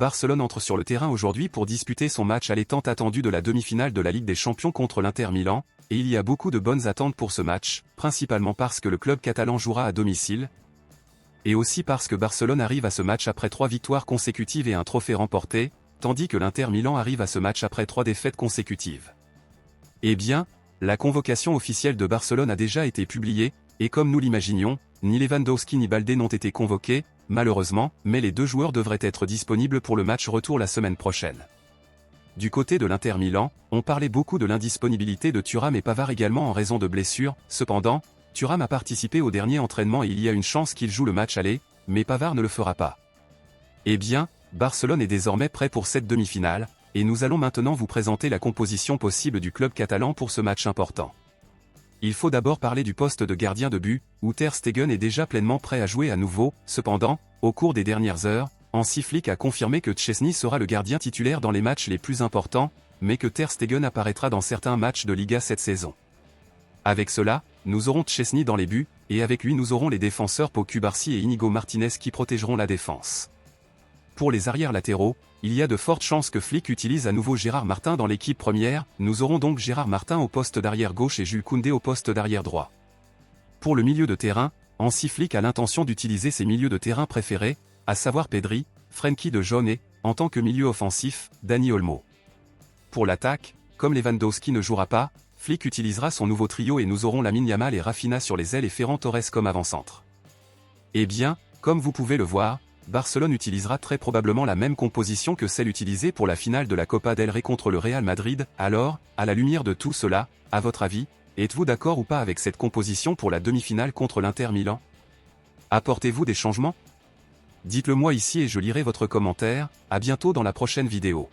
Barcelone entre sur le terrain aujourd'hui pour disputer son match aller tant attendu de la demi-finale de la Ligue des Champions contre l'Inter Milan, et il y a beaucoup de bonnes attentes pour ce match, principalement parce que le club catalan jouera à domicile, et aussi parce que Barcelone arrive à ce match après 3 victoires consécutives et un trophée remporté, tandis que l'Inter Milan arrive à ce match après 3 défaites consécutives. Eh bien, la convocation officielle de Barcelone a déjà été publiée, et comme nous l'imaginions, ni Lewandowski ni Baldé n'ont été convoqués, malheureusement, mais les deux joueurs devraient être disponibles pour le match retour la semaine prochaine. Du côté de l'Inter Milan, on parlait beaucoup de l'indisponibilité de Thuram et Pavard également en raison de blessures, cependant, Thuram a participé au dernier entraînement et il y a une chance qu'il joue le match aller, mais Pavard ne le fera pas. Eh bien, Barcelone est désormais prêt pour cette demi-finale, et nous allons maintenant vous présenter la composition possible du club catalan pour ce match important. Il faut d'abord parler du poste de gardien de but, où Ter Stegen est déjà pleinement prêt à jouer à nouveau, cependant, au cours des dernières heures, Hansi Flick a confirmé que Szczęsny sera le gardien titulaire dans les matchs les plus importants, mais que Ter Stegen apparaîtra dans certains matchs de Liga cette saison. Avec cela, nous aurons Szczęsny dans les buts, et avec lui nous aurons les défenseurs Pau Cubarsí et Inigo Martinez qui protégeront la défense. Pour les arrières latéraux, il y a de fortes chances que Flick utilise à nouveau Gérard Martin dans l'équipe première, nous aurons donc Gérard Martin au poste d'arrière gauche et Jules Koundé au poste d'arrière droit. Pour le milieu de terrain, Hansi Flick a l'intention d'utiliser ses milieux de terrain préférés, à savoir Pedri, Frenkie de Jong et, en tant que milieu offensif, Dani Olmo. Pour l'attaque, comme Lewandowski ne jouera pas, Flick utilisera son nouveau trio et nous aurons Lamine Yamal et Rafinha sur les ailes et Ferran Torres comme avant-centre. Eh bien, comme vous pouvez le voir, Barcelone utilisera très probablement la même composition que celle utilisée pour la finale de la Copa del Rey contre le Real Madrid. Alors, à la lumière de tout cela, à votre avis, êtes-vous d'accord ou pas avec cette composition pour la demi-finale contre l'Inter Milan? Apportez-vous des changements? Dites-le moi ici et je lirai votre commentaire. À bientôt dans la prochaine vidéo.